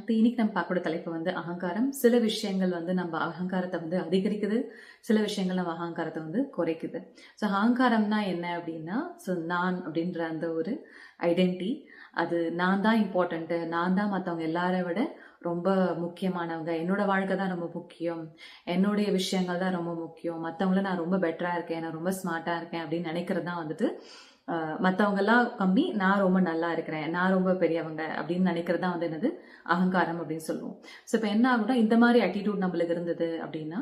சக்தி. இன்னைக்கு நம்ம பார்க்கக்கூடிய தலைப்பு வந்து அகங்காரம். சில விஷயங்கள் வந்து நம்ம அகங்காரத்தை வந்து அதிகரிக்குது, சில விஷயங்கள் நம்ம அகங்காரத்தை வந்து குறைக்குது. ஸோ அகங்காரம்னா என்ன அப்படின்னா, நான் அப்படின்ற அந்த ஒரு ஐடென்டிட்டி, அது நான் தான் இம்பார்ட்டன்ட்டு, நான் தான் மற்றவங்க எல்லாரை விட ரொம்ப முக்கியமானவங்க, என்னோட வாழ்க்கை தான் ரொம்ப முக்கியம், என்னுடைய விஷயங்கள் தான் ரொம்ப முக்கியம், மற்றவங்கள நான் ரொம்ப பெட்டரா இருக்கேன், நான் ரொம்ப ஸ்மார்ட்டா இருக்கேன் அப்படின்னு நினைக்கிறது தான் வந்துட்டு மற்றவங்க எல்லாம் கம்மி, நான் ரொம்ப நல்லா இருக்கிறேன், நான் ரொம்ப பெரியவங்க அப்படின்னு நினைக்கிறது தான் வந்து என்னது அகங்காரம் அப்படின்னு சொல்லுவோம். ஸோ இப்போ என்ன ஆகும்னா, இந்த மாதிரி ஆட்டிடியூட் நம்மளுக்கு இருந்தது அப்படின்னா,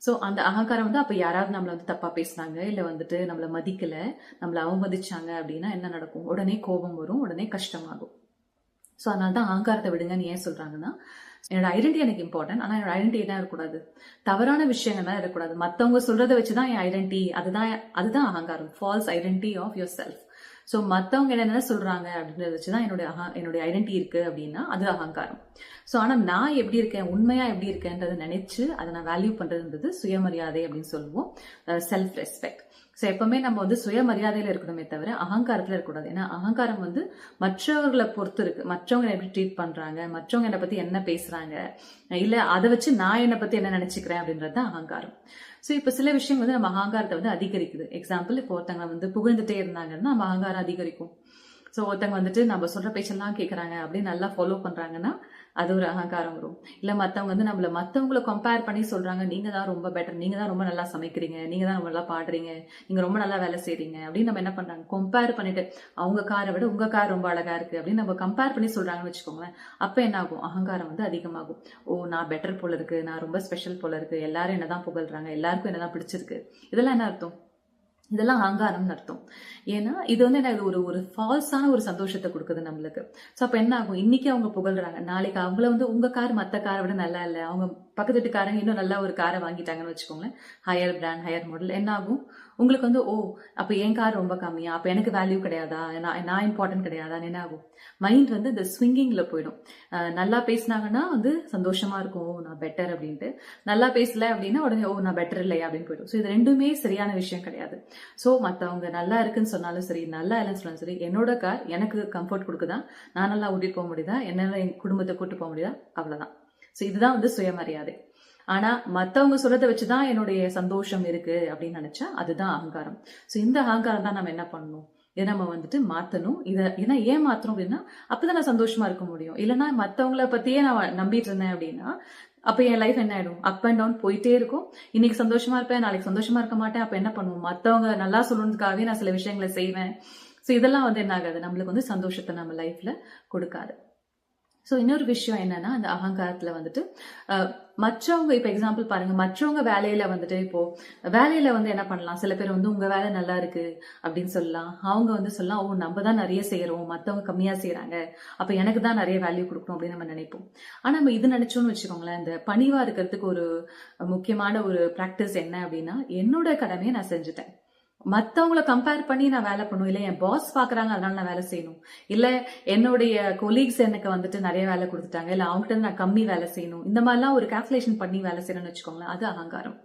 ஸோ அந்த அகங்காரம் வந்து அப்போ யாராவது நம்மளை வந்து தப்பா பேசினாங்க, இல்லை வந்துட்டு நம்மளை மதிக்கல, நம்மளை அவமதிச்சாங்க அப்படின்னா என்ன நடக்கும்? உடனே கோபம் வரும், உடனே கஷ்டமாகும். ஸோ அதனால தான் அகங்காரத்தை விடுங்கன்னு ஏன் சொல்றாங்கன்னா, என்னோட ஐடென்டிட்டி எனக்கு இம்பார்ட்டன்ட், ஆனால் என்னோட ஐடென்டிட்டி தான் இருக்கக்கூடாது, தவறான விஷயங்கள் தான் இருக்கக்கூடாது, மற்றவங்க சொல்றதை வச்சுதான் என் ஐடென்டிட்டி, அதுதான் அகங்காரம், false identity of your self. So மற்றவங்க என்ன சொல்றாங்க அப்படின்றத வச்சுதான் என்னுடைய ஐடென்டிட்டி இருக்கு அப்படின்னா அது அகங்காரம். ஸோ ஆனால் நான் எப்படி இருக்கேன், உண்மையா எப்படி இருக்கேன்றதை நினைச்சு அதை நான் வேல்யூ பண்றதுன்றது சுயமரியாதை அப்படின்னு சொல்லுவோம், செல்ஃப் ரெஸ்பெக்ட். ஸோ எப்பவுமே நம்ம வந்து சுயமரியாதையில இருக்கணுமே தவிர அகங்காரத்துல இருக்கக்கூடாது. ஏன்னா அகங்காரம் வந்து மற்றவர்களை பொறுத்து இருக்கு, மற்றவங்க எப்படி ட்ரீட் பண்றாங்க, மற்றவங்க என்னை பத்தி என்ன பேசுறாங்க, இல்ல அதை வச்சு நான் என்னை பத்தி என்ன நினைச்சுக்கிறேன் அப்படின்றது தான் அகங்காரம். ஸோ இப்போ சில விஷயம் வந்து நம்ம அகங்காரத்தை வந்து அதிகரிக்குது. எக்ஸாம்பிள், இப்போ ஒருத்தங்க வந்து புகழ்ந்துட்டே இருந்தாங்கன்னா நம்ம அகங்காரம் அதிகரிக்கும். ஸோ ஒருத்தங்க வந்துட்டு நம்ம சொல்ற பேச்செல்லாம் கேட்கறாங்க அப்படின்னு நல்லா ஃபாலோ பண்றாங்கன்னா அது ஒரு அகங்காரம் வரும். இல்ல மத்தவங்க வந்து மத்தவங்களை கம்பேர் பண்ணி சொல்றாங்க, நீங்க தான் ரொம்ப பெட்டர், நீங்க தான் ரொம்ப நல்லா சமைக்கிறீங்க, நீங்க தான் ரொம்ப நல்லா பாடுறீங்க, நீங்க ரொம்ப நல்லா வேலை செய்றீங்க அப்படின்னு நம்ம என்ன பண்றாங்க, கம்பேர் பண்ணிட்டு அவங்க காரை விட உங்க கார் ரொம்ப அழகா இருக்கு அப்படின்னு நம்ம கம்பேர் பண்ணி சொல்றாங்கன்னு வச்சுக்கோங்களேன். அப்ப என்ன ஆகும், அகங்காரம் வந்து அதிகமாகும். ஓ, நான் பெட்டர் போல இருக்கு, நான் ரொம்ப ஸ்பெஷல் போல இருக்கு, எல்லாரும் என்னதான் புகழ்றாங்க, எல்லாருக்கும் என்னதான் பிடிச்சிருக்கு, இதெல்லாம் என்ன அர்த்தம்? இதெல்லாம் அகங்காரம்னு அர்த்தம். ஏன்னா இது வந்து எனக்கு ஒரு ஃபால்ஸான ஒரு சந்தோஷத்தை கொடுக்குது நம்மளுக்கு. ஸோ அப்போ என்ன ஆகும், இன்னைக்கு அவங்க புகழ்றாங்க, நாளைக்கு அவங்கள வந்து உங்க கார் மற்ற காரை விட நல்லா இல்லை, அவங்க பக்கத்து வீட்டுக்காரங்க இன்னும் நல்லா ஒரு காரை வாங்கிட்டாங்கன்னு வச்சுக்கோங்களேன், ஹையர் பிராண்ட், ஹையர் மாடல், என்ன ஆகும் உங்களுக்கு வந்து, ஓ அப்போ என் கார் ரொம்ப கம்மியா, அப்போ எனக்கு வேல்யூ கிடையாதா, நான் இம்பார்ட்டன்ட் கிடையாதான்னு என்ன ஆகும், மைண்ட் வந்து இந்த ஸ்விங்கிங்ல போயிடும். நல்லா பேசினாங்கன்னா வந்து சந்தோஷமா இருக்கும், ஓ நான் பெட்டர் அப்படின்ட்டு, நல்லா பேசல அப்படின்னா உடனே ஓ நான் பெட்டர் இல்லையா அப்படின்னு போயிடும். ஸோ இது ரெண்டுமே சரியான விஷயம் கிடையாது. ஸோ மற்றவங்க நல்லா இருக்குன்னு சொன்னாலும் சரி, நல்லா இல்லைன்னு சொன்னாலும் சரி, என்னோட கார் எனக்கு கம்ஃபர்ட் கொடுக்குதா, நான் நல்லா ஓட்டிட்டு போக முடியுதா, என்னால என் குடும்பத்தை கூட்டு போக முடியுதா, அவ்வளவுதான். ஸோ இதுதான் வந்து சுயமரியாதை. ஆனா மத்தவங்க சொல்றதை வச்சுதான் என்னுடைய சந்தோஷம் இருக்கு அப்படின்னு நினைச்சா அதுதான் அகங்காரம். ஸோ இந்த அகங்காரம் தான் நம்ம என்ன பண்ணணும், இதை நம்ம வந்துட்டு மாத்தணும். ஏன்னா ஏன் மாத்தணும் அப்படின்னா, அப்பதான் நான் சந்தோஷமா இருக்க முடியும். இல்லைன்னா மத்தவங்கள பத்தியே நான் நம்பிட்டு இருந்தேன் அப்படின்னா அப்ப என் லைஃப் என்ன ஆயிடும், அப் அண்ட் டவுன் போயிட்டே இருக்கும். இன்னைக்கு சந்தோஷமா இருப்பேன், நாளைக்கு சந்தோஷமா இருக்க மாட்டேன். அப்ப என்ன பண்ணுவோம், மத்தவங்க நல்லா சொல்லணுக்காகவே நான் சில விஷயங்களை செய்வேன். ஸோ இதெல்லாம் வந்து என்ன ஆகாது, நம்மளுக்கு வந்து சந்தோஷத்தை நம்ம லைஃப்ல கொடுக்காது. ஸோ இன்னொரு விஷயம் என்னன்னா, அந்த அகங்காரத்துல வந்துட்டு மற்றவங்க, இப்போ எக்ஸாம்பிள் பாருங்க, மற்றவங்க வேலையில வந்துட்டு, இப்போ வேலையில வந்து என்ன பண்ணலாம், சில பேர் வந்து உங்க வேலை நல்லா இருக்கு அப்படின்னு சொல்லலாம், அவங்க வந்து சொல்லலாம், ஓ நம்ம தான் நிறைய செய்யறோம், மற்றவங்க கம்மியா செய்யறாங்க, அப்ப எனக்கு தான் நிறைய வேல்யூ கொடுக்கணும் அப்படின்னு நம்ம நினைப்போம். ஆனா நம்ம இது நினைச்சோம்னு வச்சுக்கோங்களேன், இந்த பணிவா இருக்கிறதுக்கு ஒரு முக்கியமான ஒரு பிராக்டிஸ் என்ன அப்படின்னா, என்னோட கடமையை நான் செஞ்சுட்டேன், மற்றவங்களை கம்பேர் பண்ணி நான் வேலை பண்ணும், இல்லை என் பாஸ் பாக்குறாங்க அதனால நான் வேலை செய்யணும், இல்ல என்னுடைய கொலீக்ஸ் எனக்கு வந்துட்டு நிறைய வேலை கொடுத்துட்டாங்க, இல்ல அவங்ககிட்ட நான் கம்மி வேலை செய்யணும், இந்த மாதிரிலாம் ஒரு கால்குலேஷன் பண்ணி வேலை செய்யணும்னு வச்சுக்கோங்களேன், அது அகங்காரம்.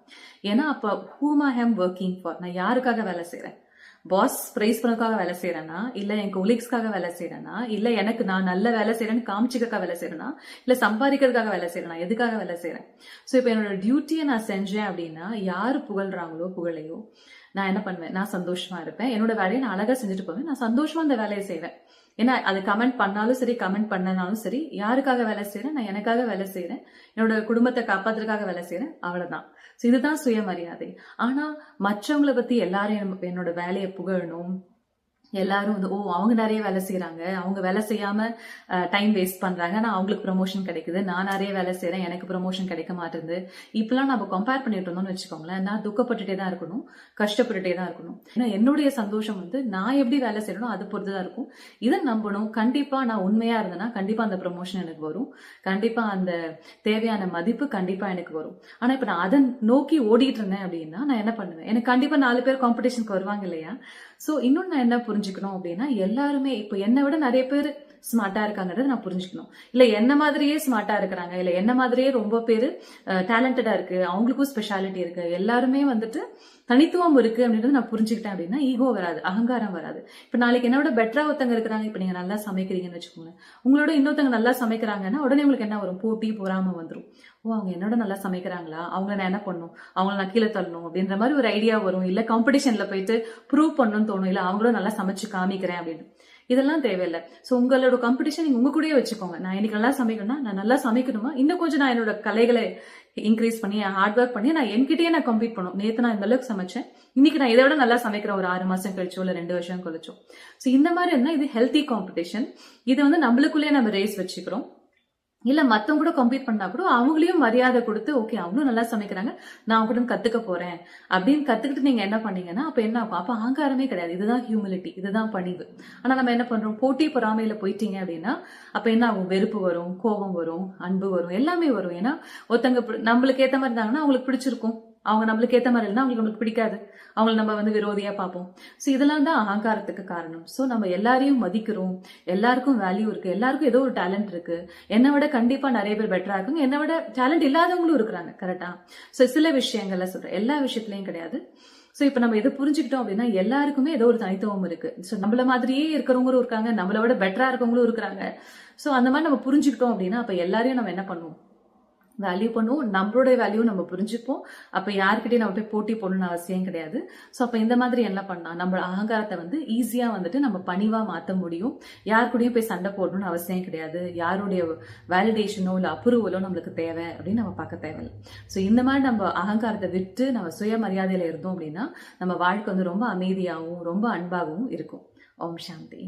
ஏன்னா அப்ப whom I am working for, நான் யாருக்காக வேலை செய்யறேன், பாஸ் பிரைஸ் பண்ணதுக்காக வேலை செய்யறேன்னா, இல்ல என் கொலீக்ஸ்க்காக வேலை செய்யறேன்னா, இல்ல எனக்கு நான் நல்ல வேலை செய்யறேன்னு காமிச்சிக்காக வேலை செய்யறேன்னா, இல்ல சம்பாதிக்கிறதுக்காக வேலை செய்யறேன்னா, எதுக்காக வேலை செய்யறேன்? ஸோ இப்போ என்னோட டியூட்டியை நான் செஞ்சேன் அப்படின்னா, யாரு புகழ்றாங்களோ புகழையோ நான் என்ன பண்ணுவேன், நான் சந்தோஷமா இருப்பேன், என்னோட வேலையை நான் அழகா செஞ்சுட்டு போவேன், நான் சந்தோஷமா அந்த வேலையை செய்வேன். ஏன்னா அது கமெண்ட் பண்ணாலும் சரி, கமெண்ட் பண்ணனாலும் சரி, யாருக்காக வேலை செய்யறேன், நான் எனக்காக வேலை செய்யறேன், என்னோட குடும்பத்தை காப்பாத்துறதுக்காக வேலை செய்யறேன், அவ்வளவுதான். இதுதான் சுயமரியாதை. ஆனா மற்றவங்களை பத்தி எல்லாரும் என்னோட வேலையை புகழணும், எல்லாரும் வந்து ஓ அவங்க நிறைய வேலை செய்யறாங்க, அவங்க வேலை செய்யாம டைம் வேஸ்ட் பண்றாங்க, ஆனா அவங்களுக்கு ப்ரமோஷன் கிடைக்குது, நான் நிறைய வேலை செய்யறேன், எனக்கு ப்ரமோஷன் கிடைக்க மாட்டேங்குது, இப்பெல்லாம் நம்ம கம்பேர் பண்ணிட்டு இருந்தோம்னு வச்சுக்கோங்களேன், நான் துக்கப்பட்டுட்டே தான் இருக்கணும், கஷ்டப்பட்டுட்டே தான் இருக்கணும். ஏன்னா என்னுடைய சந்தோஷம் வந்து நான் எப்படி வேலை செய்யணும் அது பொறுத்துதான் இருக்கும். இதை நம்பணும். கண்டிப்பா நான் உண்மையா இருந்தேன்னா கண்டிப்பா அந்த ப்ரமோஷன் எனக்கு வரும், கண்டிப்பா அந்த தேவையான மதிப்பு கண்டிப்பா எனக்கு வரும். ஆனா இப்ப நான் அதை நோக்கி ஓடிட்டு இருந்தேன் அப்படின்னா நான் என்ன பண்ணுவேன், எனக்கு கண்டிப்பா 4 பேர் காம்படிஷனுக்கு வருவாங்க இல்லையா. சோ இன்னொன்னு நான் என்ன புரிஞ்சுக்கணும் அப்படின்னா, எல்லாருமே இப்போ என்னை விட நிறைய பேர் ஸ்மார்ட்டா இருக்காங்கன்றத நான் புரிஞ்சுக்கணும். இல்ல என்ன மாதிரியே ஸ்மார்ட்டா இருக்கிறாங்க, இல்ல என்ன மாதிரியே ரொம்ப பேரு டேலண்டடா இருக்கு, அவங்களுக்கும் ஸ்பெஷாலிட்டி இருக்கு, எல்லாருமே வந்துட்டு தனித்துவம் இருக்கு அப்படின்றது நான் புரிஞ்சுக்கிட்டேன் அப்படின்னா ஈகோ வராது, அகங்காரம் வராது. இப்ப நாளைக்கு என்னோட பெட்டரா ஒருத்தங்க இருக்கிறாங்க, இப்ப நீங்க நல்லா சமைக்கிறீங்கன்னு வச்சுக்கோங்க, உங்களோட இன்னொருத்தங்க நல்லா சமைக்கிறாங்கன்னா உடனே உங்களுக்கு என்ன வரும், போட்டி பொறாம வந்துரும். ஓ, அவங்க என்னோட நல்லா சமைக்கிறாங்களா, அவங்கள நான் என்ன பண்ணணும், அவங்கள நான் கீழே தள்ளணும் அப்படின்ற மாதிரி ஒரு ஐடியா வரும். இல்ல காம்படிஷன்ல போயிட்டு ப்ரூவ் பண்ணணும்னு தோணும், இல்ல அவங்களும் நல்லா சமைச்சு காமிக்கிறேன் அப்படின்னு. இதெல்லாம் தேவையில்லை. சோ உங்களோட காம்படிஷன் நீங்க உங்க கூடயே வச்சுக்கோங்க. நான் இன்னைக்கு நல்லா சமைக்கணும்னா நான் நல்லா சமைக்கணுமா, இன்னும் கொஞ்சம் நான் என்னோட கலைகளை இன்க்ரீஸ் பண்ணி ஹார்ட் ஒர்க் பண்ணி நான் என்கிட்டயே நான் கம்ப்ளீட் பண்ணும். நேத்து நான் இந்த அளவுக்கு சமைச்சேன், இன்னைக்கு நான் இதை விட நல்லா சமைக்கிறேன், ஒரு 6 மாசம் கழிச்சோ இல்ல 2 வருஷம் கழிச்சோ. சோ இந்த மாதிரி இருந்தா இது ஹெல்த்தி காம்படிஷன். இதை வந்து நம்மளுக்குள்ளேயே நம்ம ரேஸ் வச்சுக்கிறோம். இல்ல மத்தவங்க கூட கம்ப்ளீட் பண்ணா கூட அவங்களையும் மரியாதை கொடுத்து, ஓகே அவங்களும் நல்லா சமைக்கிறாங்க, நான் அவங்க கூட கத்துக்க போறேன் அப்படின்னு கத்துக்கிட்டு நீங்க என்ன பண்ணீங்கன்னா அப்ப என்ன ஆகும், அப்ப அகங்காரமே கிடையாது. இதுதான் ஹியூமிலிட்டி, இதுதான் பணிவு. ஆனா நம்ம என்ன பண்றோம், போட்டி பொறாமையில போயிட்டீங்க அப்படின்னா அப்ப என்ன ஆகும், வெறுப்பு வரும், கோபம் வரும், அன்பு வரும், எல்லாமே வரும். ஏன்னா ஒருத்தங்க நம்மளுக்கு ஏத்த மாதிரி இருந்தாங்கன்னா அவங்களுக்கு பிடிச்சிருக்கும், அவங்க நம்மளுக்கு ஏத்த மாதிரி இருந்தா அவங்களுக்கு நம்மளுக்கு பிடிக்காது, அவங்களை நம்ம வந்து விரோதியா பார்ப்போம். சோ இதெல்லாம் தான் அகங்காரத்துக்கு காரணம். சோ நம்ம எல்லாரையும் மதிக்கிறோம், எல்லாருக்கும் வேல்யூ இருக்கு, எல்லாருக்கும் ஏதோ ஒரு டேலண்ட் இருக்கு. என்னை விட கண்டிப்பா நிறைய பேர் பெட்டரா இருக்காங்க, என்னை விட டேலண்ட் இல்லாதவங்களும் இருக்கிறாங்க. கரெக்டா? சோ சில விஷயங்கள்ல சொல்றேன், எல்லா விஷயத்திலயும் கிடையாது. சோ இப்ப நம்ம எது புரிஞ்சுக்கிட்டோம் அப்படின்னா எல்லாருக்குமே ஏதோ ஒரு தனித்துவம் இருக்கு. சோ நம்மள மாதிரியே இருக்கிறவங்களும் இருக்காங்க, நம்மள விட பெட்டரா இருக்கவங்களும் இருக்கிறாங்க. சோ அந்த மாதிரி நம்ம புரிஞ்சுக்கிட்டோம் அப்படின்னா அப்ப எல்லாரையும் நம்ம என்ன பண்ணுவோம், வேல்யூ பண்ணுவோம், நம்மளுடைய வேல்யூ நம்ம புரிஞ்சுப்போம். அப்ப யாருக்கிட்டையும் நம்ம போய் போட்டி போடணும்னு அவசியம் கிடையாது. சோ அப்ப இந்த மாதிரி என்ன பண்ணா நம்ம அகங்காரத்தை வந்து ஈஸியா வந்துட்டு நம்ம பணிவா மாத்த முடியும். யாரு கூடயும் போய் சண்டை போடணும்னு அவசியம் கிடையாது. யாருடைய வேலிடேஷனோ இல்ல அப்ரூவலோ நம்மளுக்கு தேவை அப்படின்னு நம்ம பார்க்க தேவையில்லை. சோ இந்த மாதிரி நம்ம அகங்காரத்தை விட்டு நம்ம சுயமரியாதையில இருந்தோம் அப்படின்னா நம்ம வாழ்க்கை வந்து ரொம்ப அமைதியாகவும் ரொம்ப அன்பாகவும் இருக்கும். ஓம் சாந்தி.